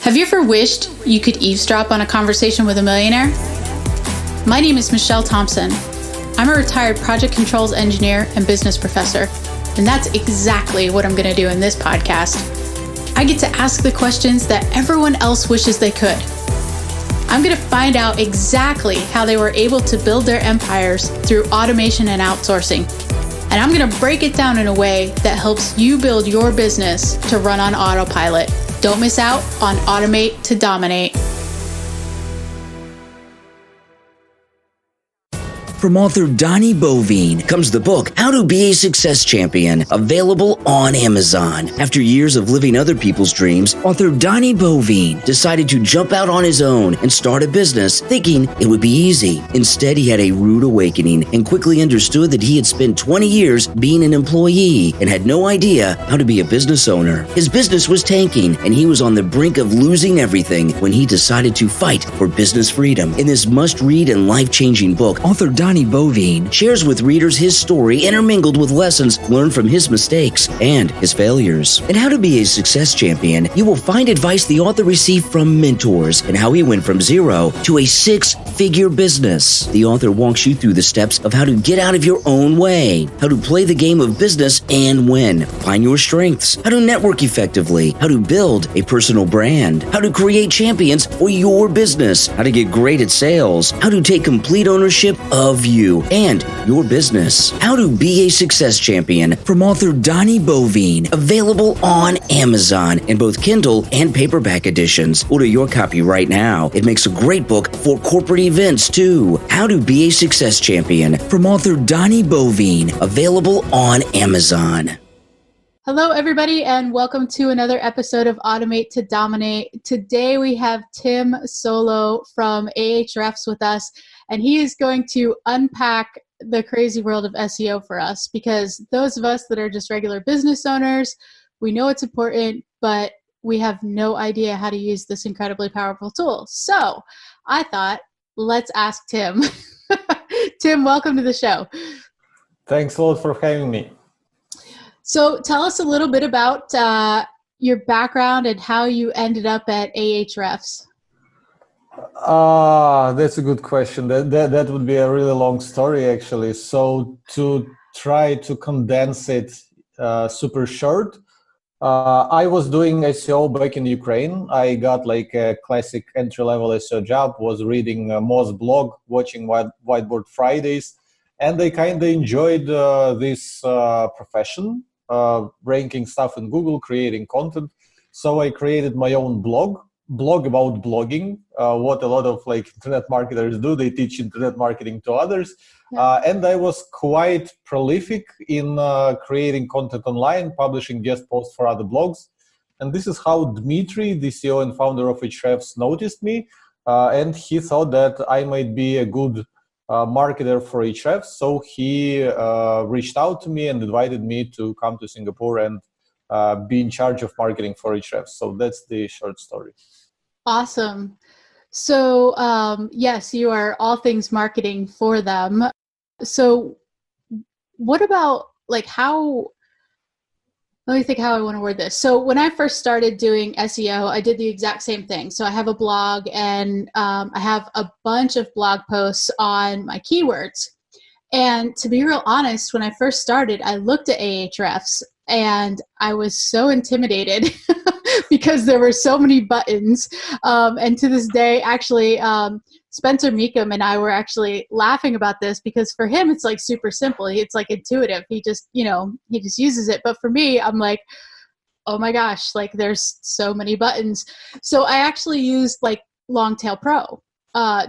Have you ever wished you could eavesdrop on a conversation with a millionaire? My name is Michelle Thompson. I'm a retired project controls engineer and business professor, and that's exactly what I'm going to do in this podcast. I get to ask the questions that everyone else wishes they could. I'm going to find out exactly how they were able to build their empires through automation and outsourcing. And I'm going to break it down in a way that helps you build your business to run on autopilot. Don't miss out on Automate to Dominate. From author Donnie Bovine comes the book, How to Be a Success Champion, available on Amazon. After years of living other people's dreams, author Donnie Bovine decided to jump out on his own and start a business, thinking it would be easy. Instead, he had a rude awakening and quickly understood that he had spent 20 years being an employee and had no idea how to be a business owner. His business was tanking, and he was on the brink of losing everything when he decided to fight for business freedom. In this must-read and life-changing book, author Donnie Bovine shares with readers his story intermingled with lessons learned from his mistakes and his failures. In How to Be a Success Champion, you will find advice the author received from mentors and how he went from zero to a six-figure business. The author walks you through the steps of how to get out of your own way, how to play the game of business and win, find your strengths, how to network effectively, how to build a personal brand, how to create champions for your business, how to get great at sales, how to take complete ownership of you and your business. How to Be a Success Champion from author Donnie Bovine, available on Amazon in both Kindle and paperback editions. Order your copy right now. It makes a great book for corporate events too. How to Be a Success Champion from author Donnie Bovine, available on Amazon. Hello, everybody, and welcome to another episode of Automate to Dominate. Today we have Tim Soulo from Ahrefs with us, and he is going to unpack the crazy world of SEO for us, because those of us that are just regular business owners, we know it's important, but we have no idea how to use this incredibly powerful tool. So I thought, let's ask Tim. Tim, welcome to the show. Thanks a lot for having me. So tell us a little bit about your background and how you ended up at Ahrefs. That's a good question. That would be a really long story, actually. So to try to condense it super short, I was doing SEO back in Ukraine. I got like a classic entry-level SEO job, was reading Mo's blog, watching Whiteboard Fridays, and I kind of enjoyed this profession. Ranking stuff in Google, creating content. So I created my own blog about blogging, what a lot of like internet marketers do. They teach internet marketing to others. And I was quite prolific in creating content online, publishing guest posts for other blogs. And this is how Dmitry, the CEO and founder of Ahrefs, noticed me. And he thought that I might be a good marketer for Ahrefs, so he reached out to me and invited me to come to Singapore and be in charge of marketing for Ahrefs. So that's the short story. Awesome. So yes, you are all things marketing for them. So what about like how, let me think how I want to word this. So when I first started doing SEO, I did the exact same thing. So I have a blog and I have a bunch of blog posts on my keywords. And to be real honest, when I first started, I looked at Ahrefs and I was so intimidated because there were so many buttons. And to this day, actually, Spencer Meekum and I were actually laughing about this because for him, it's like super simple. It's like intuitive. He just uses it. But for me, I'm like, oh my gosh, like there's so many buttons. So I actually used like Longtail Pro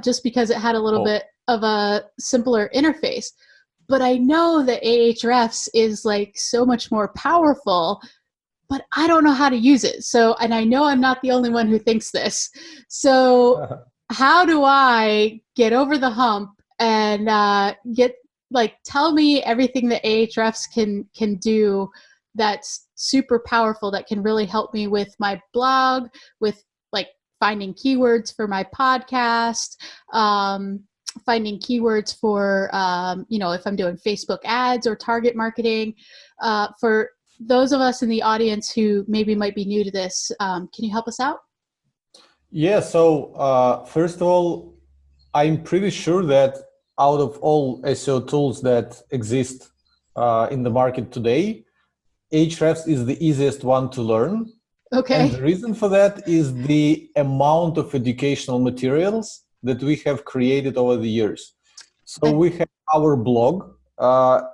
just because it had a little bit of a simpler interface. But I know that Ahrefs is like so much more powerful, but I don't know how to use it. So, and I know I'm not the only one who thinks this. So how do I get over the hump and tell me everything that Ahrefs can do that's super powerful, that can really help me with my blog, with like finding keywords for my podcast, finding keywords for, if I'm doing Facebook ads or target marketing. For those of us in the audience who maybe might be new to this, can you help us out? Yeah, so first of all, I'm pretty sure that out of all SEO tools that exist in the market today, Ahrefs is the easiest one to learn. And the Okay. reason for that is the amount of educational materials that we have created over the years. So Okay. we have our blog,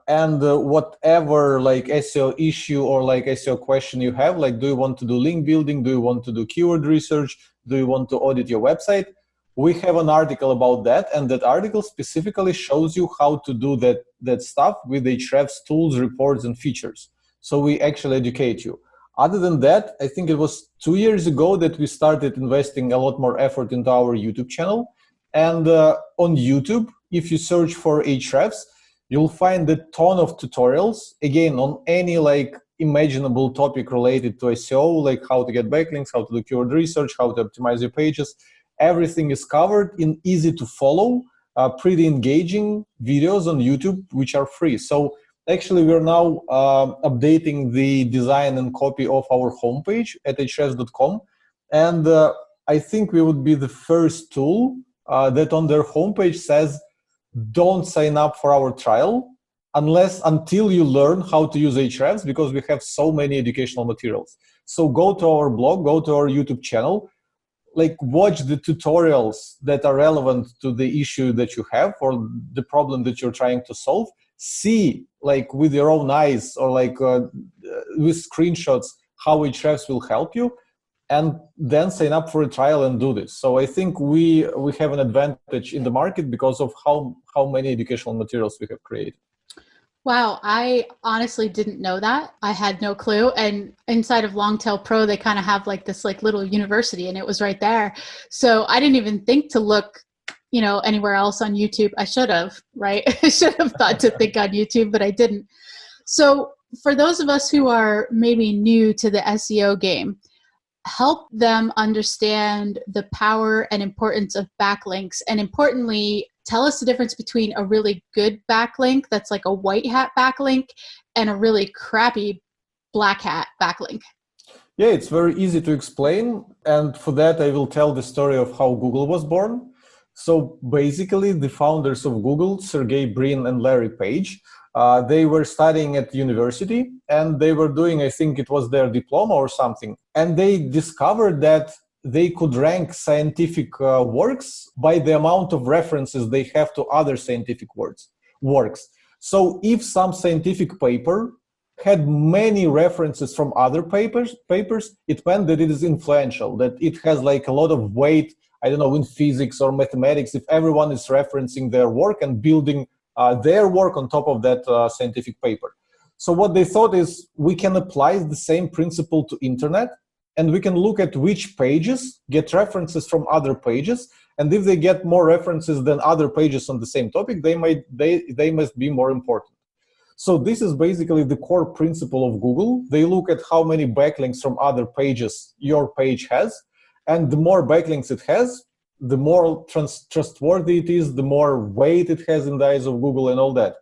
and whatever like SEO issue or like SEO question you have, like do you want to do link building? Do you want to do keyword research? Do you want to audit your website? We have an article about that, and that article specifically shows you how to do that stuff with Ahrefs tools, reports, and features. So we actually educate you. Other than that, I think it was 2 years ago that we started investing a lot more effort into our YouTube channel. And on YouTube, if you search for Ahrefs, you'll find a ton of tutorials, again, on any like imaginable topic related to SEO, like how to get backlinks, how to do keyword research, how to optimize your pages. Everything is covered in easy to follow, pretty engaging videos on YouTube, which are free. So actually, we're now updating the design and copy of our homepage at ahrefs.com. And I think we would be the first tool that on their homepage says, don't sign up for our trial until you learn how to use Ahrefs, because we have so many educational materials. So go to our blog, go to our YouTube channel, like watch the tutorials that are relevant to the issue that you have or the problem that you're trying to solve. See like with your own eyes or like with screenshots how Ahrefs will help you, and then sign up for a trial and do this. So I think we have an advantage in the market because of how many educational materials we have created. Wow, I honestly didn't know that. I had no clue. And inside of Longtail Pro, they kind of have like this like little university, and it was right there. So I didn't even think to look, anywhere else on YouTube. I should have, right? I should have thought to think on YouTube, but I didn't. So for those of us who are maybe new to the SEO game, help them understand the power and importance of backlinks. And importantly, tell us the difference between a really good backlink that's like a white hat backlink and a really crappy black hat backlink. Yeah, it's very easy to explain. And for that, I will tell the story of how Google was born. So basically, the founders of Google, Sergey Brin and Larry Page, they were studying at university and they were doing, I think it was their diploma or something. And they discovered that they could rank scientific works by the amount of references they have to other scientific works. So if some scientific paper had many references from other papers, it meant that it is influential, that it has like a lot of weight, I don't know, in physics or mathematics, if everyone is referencing their work and building their work on top of that scientific paper. So what they thought is we can apply the same principle to internet, and we can look at which pages get references from other pages, and if they get more references than other pages on the same topic, they must be more important. So this is basically the core principle of Google. They look at how many backlinks from other pages your page has, and the more backlinks it has, the more trustworthy it is, the more weight it has in the eyes of Google and all that.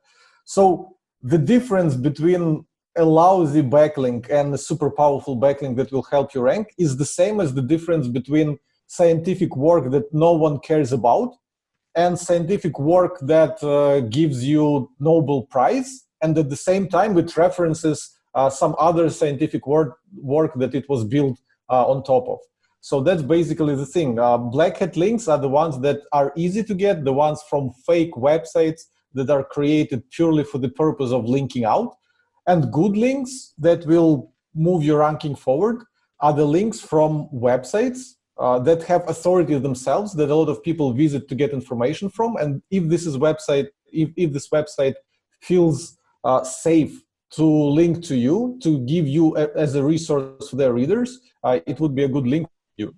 So the difference between a lousy backlink and a super powerful backlink that will help you rank is the same as the difference between scientific work that no one cares about and scientific work that gives you Nobel Prize, and at the same time it references some other scientific work that it was built on top of. So that's basically the thing. Black hat links are the ones that are easy to get, the ones from fake websites that are created purely for the purpose of linking out. And good links that will move your ranking forward are the links from websites that have authority themselves, that a lot of people visit to get information from. And if this website feels safe to link to you, to give you as a resource for their readers, it would be a good link for you.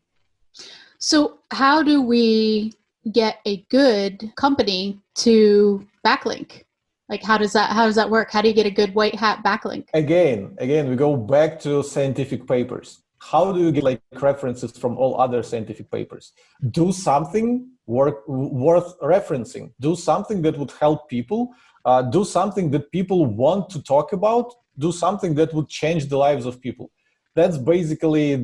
So how do we get a good company to backlink? Like how does that work? How do you get a good white hat backlink? Again, we go back to scientific papers. How do you get like references from all other scientific papers? Do something worth referencing. Do something that would help people. Do something that people want to talk about. Do something that would change the lives of people. That's basically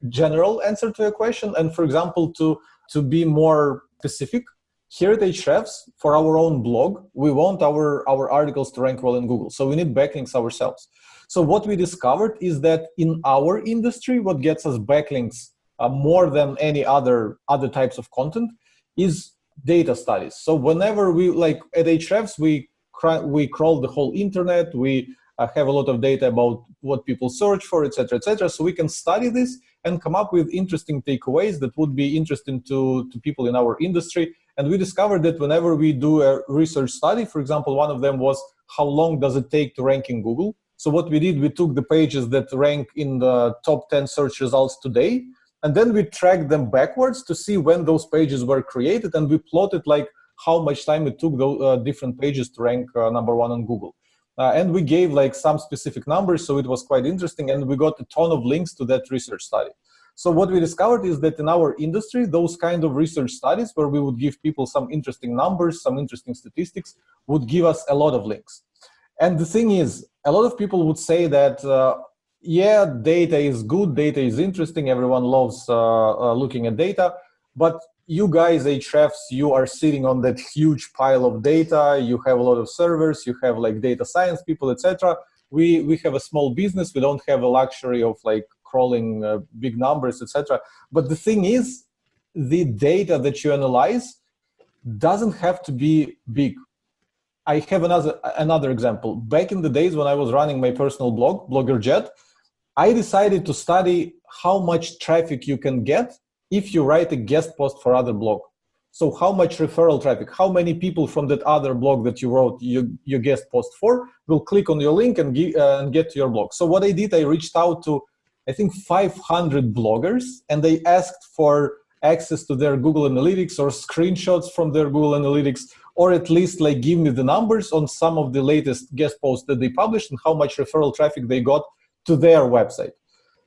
general answer to your question. And for example, to be more specific, here at Ahrefs, for our own blog, we want our articles to rank well in Google. So we need backlinks ourselves. So what we discovered is that in our industry, what gets us backlinks more than any other types of content is data studies. So whenever we, like at Ahrefs, we crawl the whole internet, we have a lot of data about what people search for, etc., etc. So we can study this and come up with interesting takeaways that would be interesting to people in our industry. And we discovered that whenever we do a research study, for example, one of them was how long does it take to rank in Google? So what we did, we took the pages that rank in the top 10 search results today, and then we tracked them backwards to see when those pages were created, and we plotted like how much time it took those different pages to rank number one on Google. And we gave like some specific numbers, so it was quite interesting, and we got a ton of links to that research study. So what we discovered is that in our industry, those kind of research studies where we would give people some interesting numbers, some interesting statistics, would give us a lot of links. And the thing is, a lot of people would say that, yeah, data is good, data is interesting, everyone loves looking at data, but you guys, Ahrefs, you are sitting on that huge pile of data, you have a lot of servers, you have like data science people, etc. We have a small business, we don't have a luxury of like crawling big numbers, etc. But the thing is, the data that you analyze doesn't have to be big. I have another example. Back in the days when I was running my personal blog, BloggerJet, I decided to study how much traffic you can get if you write a guest post for other blog. So how much referral traffic, how many people from that other blog that you wrote your guest post for will click on your link and get to your blog. So what I did, I reached out to, I think, 500 bloggers, and they asked for access to their Google Analytics or screenshots from their Google Analytics, or at least like give me the numbers on some of the latest guest posts that they published and how much referral traffic they got to their website.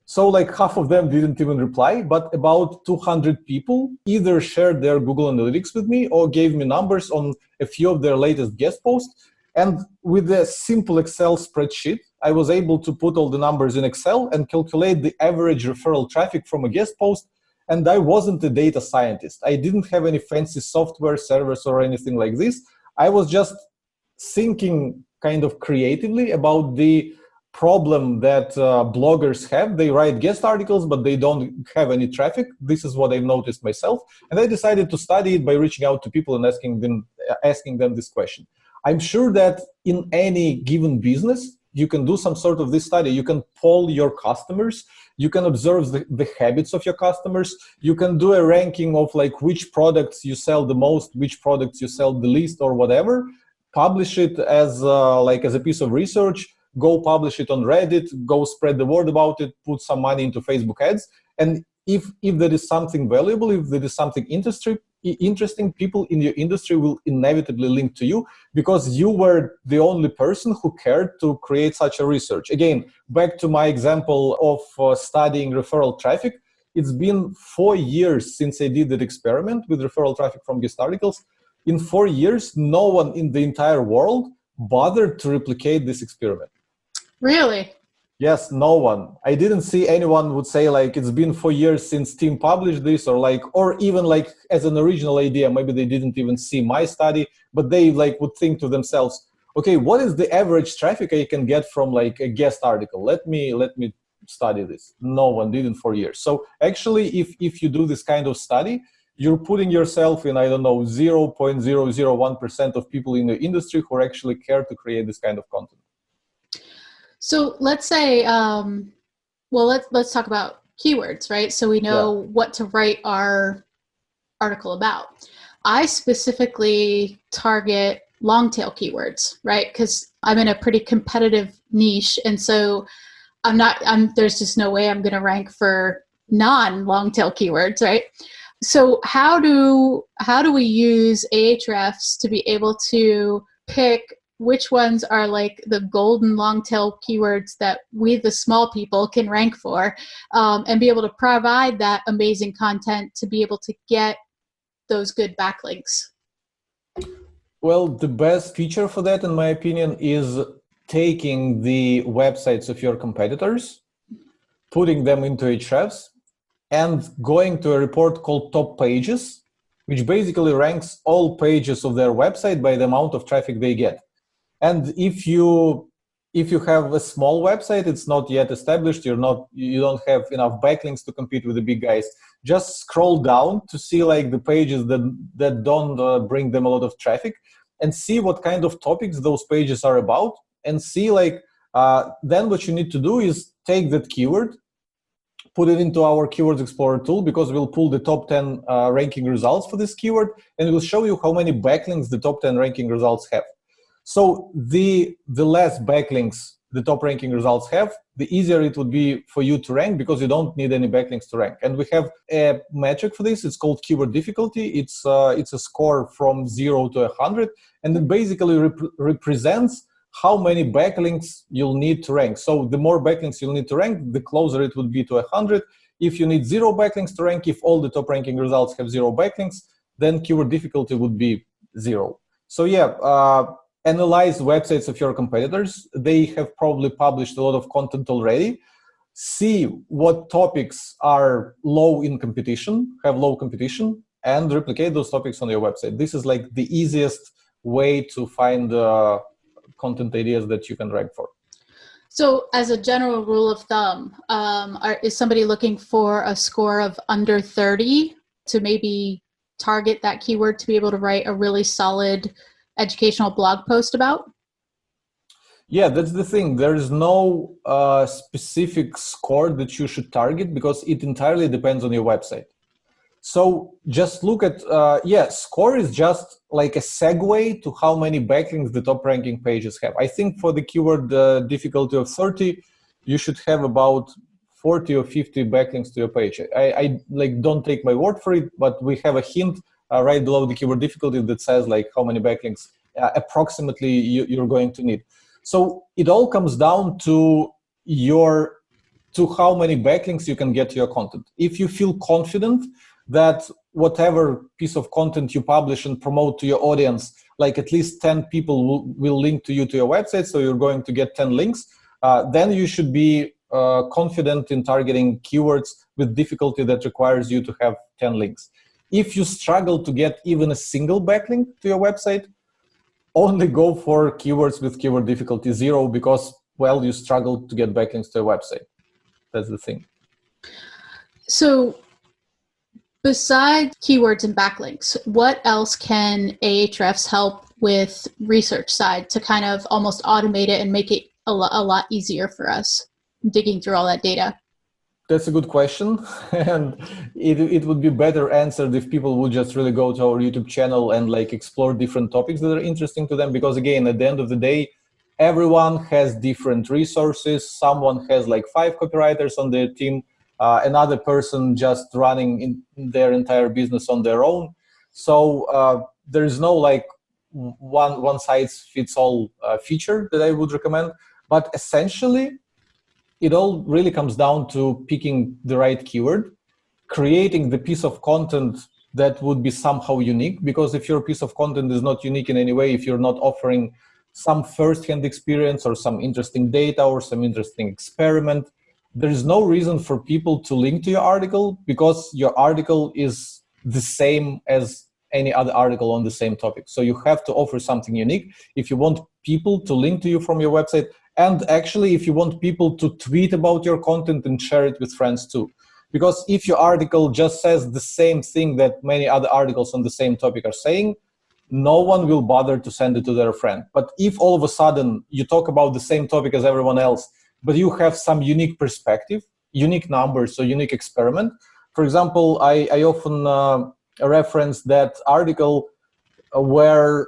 So like half of them didn't even reply, but about 200 people either shared their Google Analytics with me or gave me numbers on a few of their latest guest posts. And with a simple Excel spreadsheet, I was able to put all the numbers in Excel and calculate the average referral traffic from a guest post. And I wasn't a data scientist. I didn't have any fancy software, servers, or anything like this. I was just thinking kind of creatively about the problem that bloggers have. They write guest articles, but they don't have any traffic. This is what I've noticed myself. And I decided to study it by reaching out to people and asking them this question. I'm sure that in any given business, you can do some sort of this study. You can poll your customers. You can observe the habits of your customers. You can do a ranking of like which products you sell the most, which products you sell the least, or whatever. Publish it as a piece of research. Go publish it on Reddit. Go spread the word about it. Put some money into Facebook ads. And if there is something valuable, if there is something interesting, people in your industry will inevitably link to you because you were the only person who cared to create such a research. Again, back to my example of studying referral traffic, it's been 4 years since I did that experiment with referral traffic from guest articles. In 4 years, no one in the entire world bothered to replicate this experiment. Really? Yes, no one. I didn't see anyone would say like it's been 4 years since Tim published this, or even like as an original idea. Maybe they didn't even see my study, but they like would think to themselves, okay, what is the average traffic I can get from like a guest article? Let me study this. No one did in 4 years. So actually, if you do this kind of study, you're putting yourself in, I don't know, 0.001% of people in the industry who actually care to create this kind of content. So let's say, let's talk about keywords, right? So we know what to write our article about. I specifically target long tail keywords, right? Because I'm in a pretty competitive niche, and so there's just no way I'm going to rank for non-long tail keywords, right? So how do we use Ahrefs to be able to pick which ones are like the golden long tail keywords that we, the small people, can rank for, and be able to provide that amazing content to be able to get those good backlinks? Well, the best feature for that, in my opinion, is taking the websites of your competitors, putting them into Ahrefs, and going to a report called Top Pages, which basically ranks all pages of their website by the amount of traffic they get. And if you have a small website, it's not yet established, you don't have enough backlinks to compete with the big guys, just scroll down to see like the pages that don't bring them a lot of traffic, and see what kind of topics those pages are about, and see like then what you need to do is take that keyword, put it into our Keywords Explorer tool, because we'll pull the top 10 ranking results for this keyword, and it will show you how many backlinks the top 10 ranking results have. So the less backlinks the top ranking results have, the easier it would be for you to rank, because you don't need any backlinks to rank. And we have a metric for this. It's called keyword difficulty. It's a score from 0 to 100, and it basically represents how many backlinks you'll need to rank. So the more backlinks you'll need to rank, the closer it would be to 100. If you need 0 backlinks to rank, if all the top ranking results have 0 backlinks, then keyword difficulty would be 0. So yeah, analyze websites of your competitors. They have probably published a lot of content already. See what topics are low in competition, have low competition, and replicate those topics on your website. This is like the easiest way to find content ideas that you can rank for. So as a general rule of thumb, is somebody looking for a score of under 30 to maybe target that keyword to be able to write a really solid educational blog post about? Yeah, that's the thing. There is no specific score that you should target, because it entirely depends on your website. So just look at, score is just like a segue to how many backlinks the top ranking pages have. I think for the keyword difficulty of 30, you should have about 40 or 50 backlinks to your page. I like, don't take my word for it, but we have a hint right below the keyword difficulty that says like how many backlinks approximately you're going to need. So it all comes down to how many backlinks you can get to your content. If you feel confident that whatever piece of content you publish and promote to your audience, like at least 10 people will link to you to your website, so you're going to get 10 links, then you should be confident in targeting keywords with difficulty that requires you to have 10 links. If you struggle to get even a single backlink to your website, only go for keywords with keyword difficulty 0, because, well, you struggle to get backlinks to your website. That's the thing. So besides keywords and backlinks, what else can Ahrefs help with research side to kind of almost automate it and make it a lot easier for us digging through all that data? That's a good question, and it would be better answered if people would just really go to our YouTube channel and like explore different topics that are interesting to them, because again, at the end of the day, everyone has different resources. Someone has like 5 copywriters on their team, another person just running in their entire business on their own. So there is no like one size fits all feature that I would recommend, but essentially it all really comes down to picking the right keyword, creating the piece of content that would be somehow unique, because if your piece of content is not unique in any way, if you're not offering some first-hand experience or some interesting data or some interesting experiment, there is no reason for people to link to your article, because your article is the same as any other article on the same topic. So you have to offer something unique if you want people to link to you from your website, and actually if you want people to tweet about your content and share it with friends too. Because if your article just says the same thing that many other articles on the same topic are saying, no one will bother to send it to their friend. But if all of a sudden you talk about the same topic as everyone else, but you have some unique perspective, unique numbers, so unique experiment. For example, I often reference that article where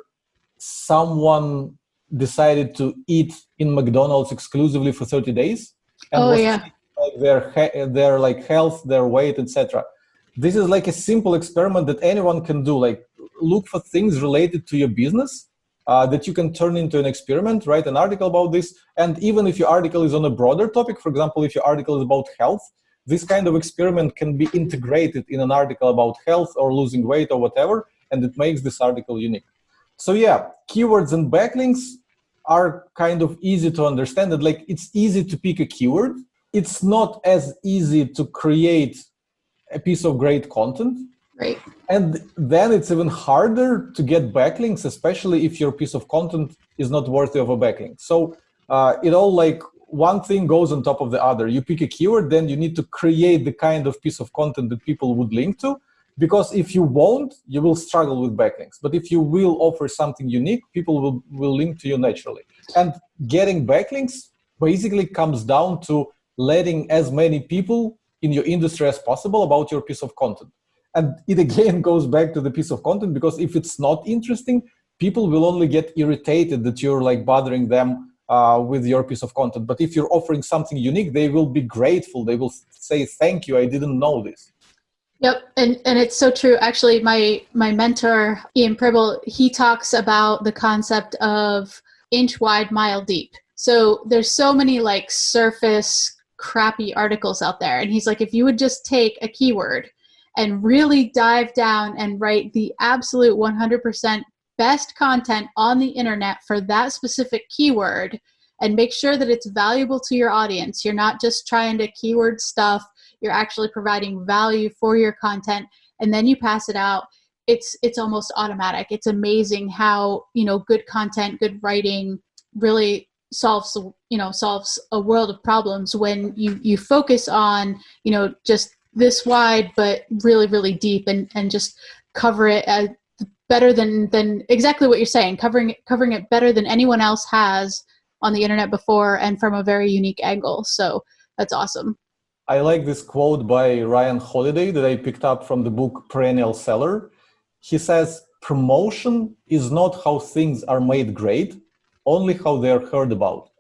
someone decided to eat in McDonald's exclusively for 30 days and was like their like health, their weight, etc. This is like a simple experiment that anyone can do. Like, look for things related to your business that you can turn into an experiment, write an article about this. And even if your article is on a broader topic, for example, if your article is about health, this kind of experiment can be integrated in an article about health or losing weight or whatever, and it makes this article unique. So yeah, keywords and backlinks are kind of easy to understand. That like, it's easy to pick a keyword. It's not as easy to create a piece of great content. Right. And then it's even harder to get backlinks, especially if your piece of content is not worthy of a backlink. So it all like one thing goes on top of the other. You pick a keyword, then you need to create the kind of piece of content that people would link to. Because if you won't, you will struggle with backlinks. But if you will offer something unique, people will link to you naturally. And getting backlinks basically comes down to letting as many people in your industry as possible about your piece of content. And it again goes back to the piece of content, because if it's not interesting, people will only get irritated that you're like bothering them with your piece of content. But if you're offering something unique, they will be grateful. They will say, thank you, I didn't know this. Yep, and it's so true. Actually, my mentor, Ian Pribble, he talks about the concept of inch wide, mile deep. So there's so many like surface crappy articles out there. And he's like, if you would just take a keyword and really dive down and write the absolute 100% best content on the internet for that specific keyword and make sure that it's valuable to your audience. You're not just trying to keyword stuff. You're actually providing value for your content, and then you pass it out. It's almost automatic. It's amazing how, good content, good writing really solves a world of problems when you focus on, just this wide, but really, really deep, and just cover it as better than exactly what you're saying, covering it better than anyone else has on the internet before, and from a very unique angle. So that's awesome. I like this quote by Ryan Holiday that I picked up from the book Perennial Seller. He says, promotion is not how things are made great, only how they are heard about.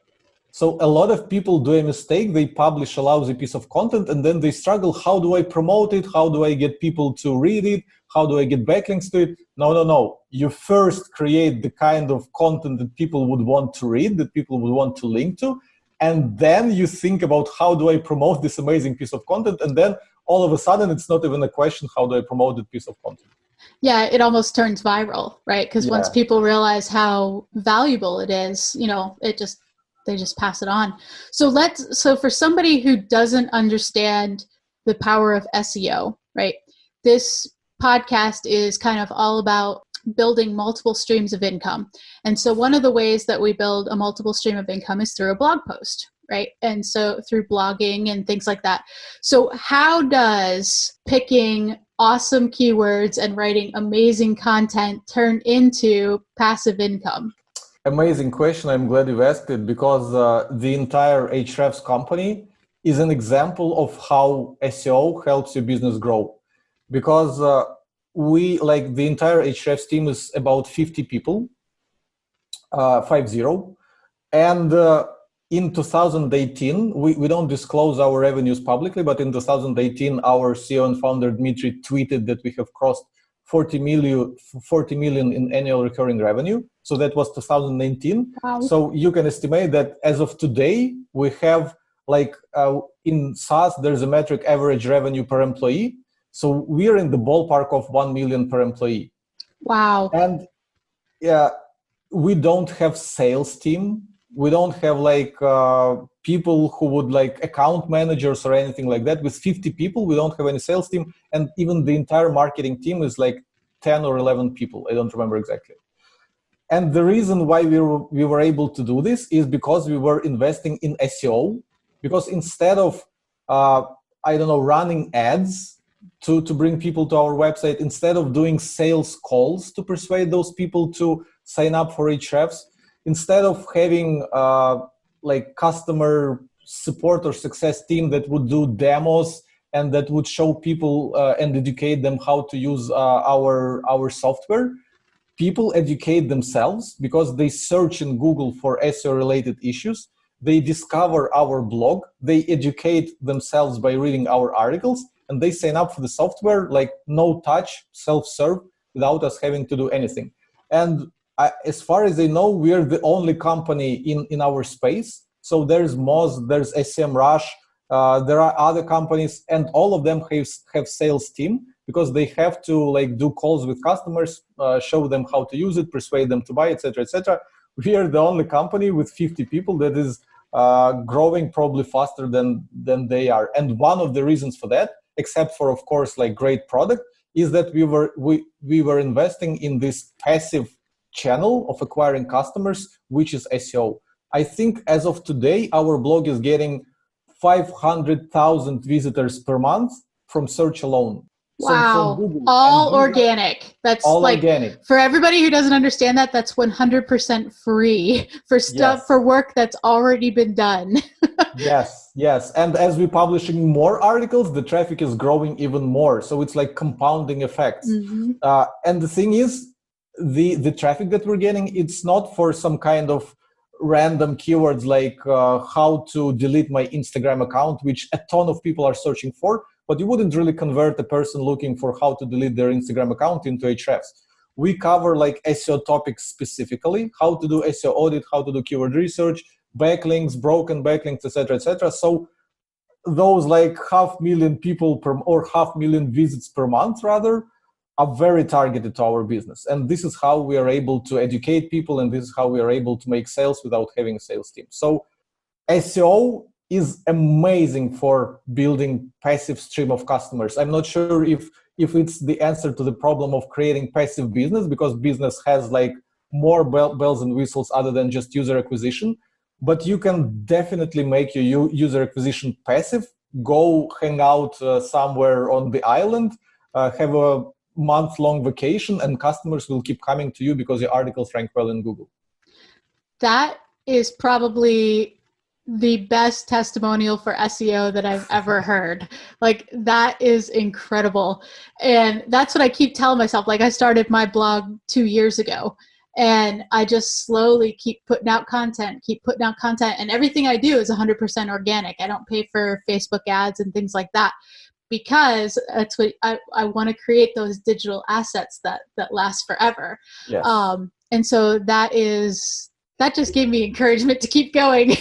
So a lot of people do a mistake. They publish a lousy piece of content and then they struggle. How do I promote it? How do I get people to read it? How do I get backlinks to it? No. You first create the kind of content that people would want to read, that people would want to link to. And then you think about how do I promote this amazing piece of content? And then all of a sudden, it's not even a question, how do I promote that piece of content? Yeah, it almost turns viral, right? Because once people realize how valuable it is, they just pass it on. So for somebody who doesn't understand the power of SEO, right? This podcast is kind of all about building multiple streams of income. And so one of the ways that we build a multiple stream of income is through a blog post, right? And so through blogging and things like that. So how does picking awesome keywords and writing amazing content turn into passive income? Amazing question. I'm glad you asked it, because the entire Ahrefs company is an example of how SEO helps your business grow. Because we, like the entire Ahrefs team is about 50 people, 50. And in 2018, we don't disclose our revenues publicly, but in 2018, our CEO and founder Dmitry tweeted that we have crossed 40 million in annual recurring revenue. So that was 2019. Wow. So you can estimate that as of today, we have in SaaS, there's a metric average revenue per employee. So we're in the ballpark of 1 million per employee. Wow. And we don't have sales team. We don't have people who would account managers or anything like that. With 50 people, we don't have any sales team. And even the entire marketing team is 10 or 11 people. I don't remember exactly. And the reason why we were able to do this is because we were investing in SEO. Because instead of, running ads to bring people to our website, instead of doing sales calls to persuade those people to sign up for Ahrefs, instead of having customer support or success team that would do demos and that would show people and educate them how to use our software, people educate themselves because they search in Google for SEO related issues. They discover our blog, they educate themselves by reading our articles, and they sign up for the software no touch, self-serve, without us having to do anything. And as far as I know, we're the only company in our space. So there's Moz, there's SEMrush, there are other companies, and all of them have sales team because they have to do calls with customers, show them how to use it, persuade them to buy, etc., etc. We are the only company with 50 people that is growing probably faster than they are. And one of the reasons for that except for, of course, like great product, is that we were investing in this passive channel of acquiring customers, which is SEO. I think as of today, our blog is getting 500,000 visitors per month from search alone. So from Wow. Google, and All organic. That's all like, organic. for everybody who doesn't understand that, that's 100% free for stuff, Yes. for work that's already been done. Yes. And as we're publishing more articles, the traffic is growing even more. So it's like compounding effects. Mm-hmm. And the thing is, the traffic that we're getting, it's not for some kind of random keywords like how to delete my Instagram account, which a ton of people are searching for, but you wouldn't really convert a person looking for how to delete their Instagram account into Ahrefs. We cover like SEO topics specifically, how to do SEO audit, how to do keyword research, backlinks, broken backlinks, etc., etc. So those like 500,000 people or 500,000 visits per month rather are very targeted to our business. And this is how we are able to educate people, and this is how we are able to make sales without having a sales team. So SEO is amazing for building passive stream of customers. I'm not sure if it's the answer to the problem of creating passive business, because business has like more bells and whistles other than just user acquisition. But you can definitely make your user acquisition passive. Go hang out somewhere on the island, have a month-long vacation, and customers will keep coming to you because your articles rank well in Google. That is probably the best testimonial for SEO that I've ever heard. Like, that is incredible. And that's what I keep telling myself. Like, I started my blog 2 years ago, and I just slowly keep putting out content, and everything I do is 100% organic. I don't pay for Facebook ads and things like that, because that's what I want to create, those digital assets that last forever. Yes. And so that just gave me encouragement to keep going,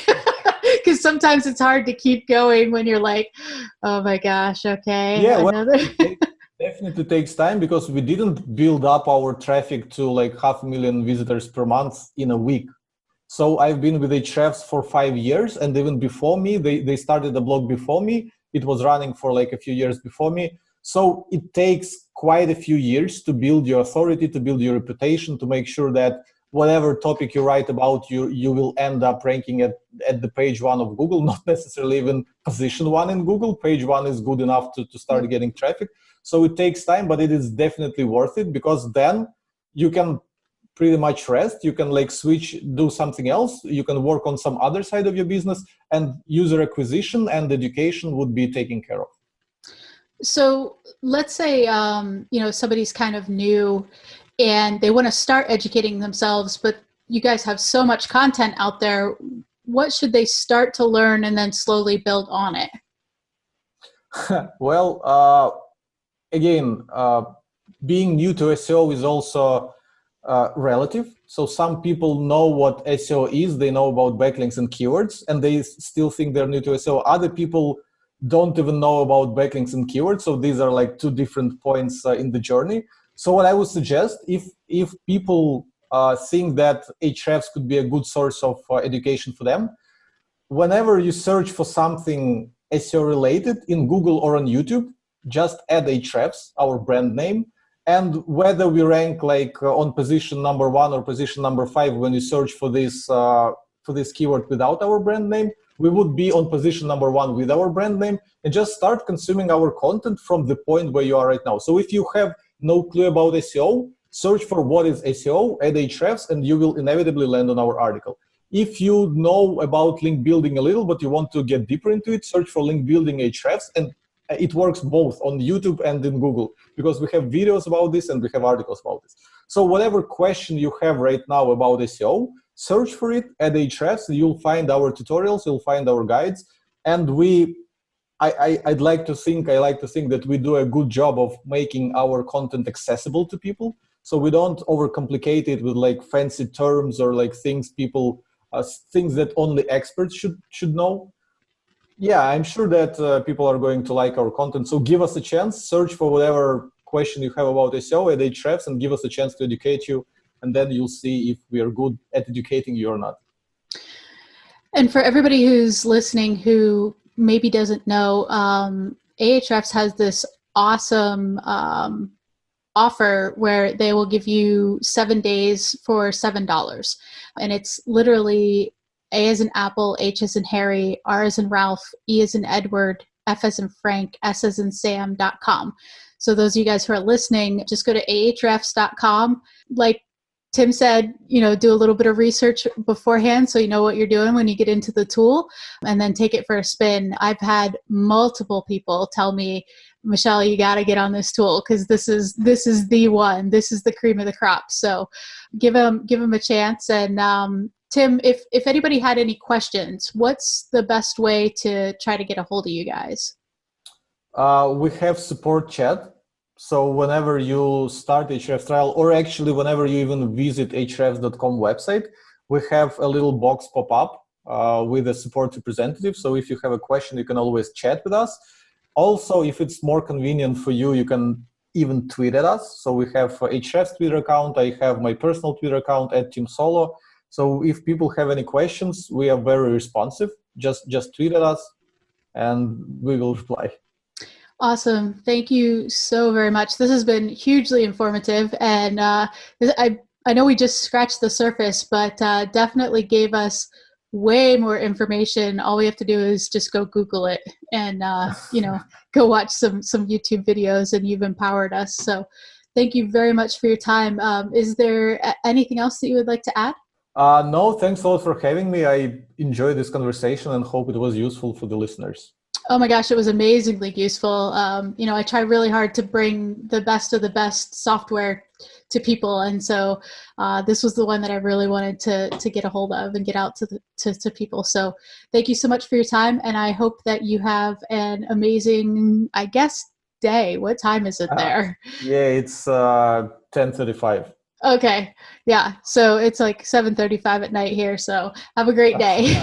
because sometimes it's hard to keep going when you're like, oh my gosh, okay. Yeah, well, it definitely takes time, because we didn't build up our traffic to like 500,000 visitors per month in a week. So I've been with Ahrefs for 5 years, and even before me, they started the blog before me. It was running for like a few years before me. So it takes quite a few years to build your authority, to build your reputation, to make sure that whatever topic you write about, you will end up ranking at the page 1 of Google, not necessarily even position 1 in Google. Page 1 is good enough to start getting traffic. So it takes time, but it is definitely worth it, because then you can pretty much rest. You can like switch, do something else. You can work on some other side of your business, and user acquisition and education would be taken care of. So let's say, somebody's kind of new and they want to start educating themselves, but you guys have so much content out there. What should they start to learn and then slowly build on it? Well, again, being new to SEO is also relative. So some people know what SEO is, they know about backlinks and keywords, and they still think they're new to SEO. Other people don't even know about backlinks and keywords. So these are like two different points in the journey. So what I would suggest, if people think that Ahrefs could be a good source of education for them, whenever you search for something SEO related in Google or on YouTube, just add Ahrefs, our brand name. And whether we rank like on position number 1 or position number 5 when you search for this keyword without our brand name, we would be on position number 1 with our brand name, and just start consuming our content from the point where you are right now. So if you have no clue about SEO, search for what is SEO, add Ahrefs, and you will inevitably land on our article. If you know about link building a little, but you want to get deeper into it, search for link building Ahrefs, and it works both on YouTube and in Google, because we have videos about this and we have articles about this. So whatever question you have right now about SEO, search for it, add Ahrefs, you'll find our tutorials, you'll find our guides, and I like to think that we do a good job of making our content accessible to people. So we don't overcomplicate it with like fancy terms or like things that only experts should know. Yeah, I'm sure that people are going to like our content. So give us a chance, search for whatever question you have about SEO at Ahrefs, and give us a chance to educate you. And then you'll see if we are good at educating you or not. And for everybody who's listening who maybe doesn't know, Ahrefs has this awesome offer where they will give you 7 days for $7. And it's literally A as in Apple, H as in Harry, R as in Ralph, E as in Edward, F as in Frank, S as in Sam.com. So those of you guys who are listening, just go to ahrefs.com. Like Tim said, do a little bit of research beforehand so you know what you're doing when you get into the tool, and then take it for a spin. I've had multiple people tell me, Michelle, you got to get on this tool because this is the one. This is the cream of the crop. So give them a chance. And Tim, if anybody had any questions, what's the best way to try to get a hold of you guys? We have support chat. So whenever you start Ahrefs trial, or actually whenever you even visit ahrefs.com website, we have a little box pop up with a support representative. So if you have a question, you can always chat with us. Also, if it's more convenient for you, you can even tweet at us. So we have Ahrefs Twitter account. I have my personal Twitter account @Soulo. So if people have any questions, we are very responsive. Just tweet at us and we will reply. Awesome. Thank you so very much. This has been hugely informative. And I know we just scratched the surface, but definitely gave us way more information. All we have to do is just go Google it and, go watch some YouTube videos, and you've empowered us. So thank you very much for your time. Is there anything else that you would like to add? No, thanks a lot for having me. I enjoyed this conversation and hope it was useful for the listeners. Oh my gosh, it was amazingly useful. I try really hard to bring the best of the best software to people. And so this was the one that I really wanted to get a hold of and get out to people. So thank you so much for your time. And I hope that you have an amazing, day. What time is it there? Yeah, it's 10:35. Okay. Yeah. So it's like 7:35 at night here. So have a great day.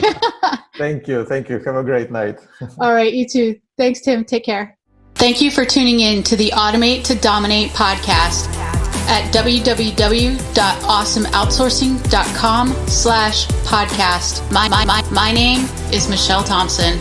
Thank you. Have a great night. All right. You too. Thanks, Tim. Take care. Thank you for tuning in to the Automate to Dominate podcast at www.awesomeoutsourcing.com/podcast. My name is Michelle Thompson.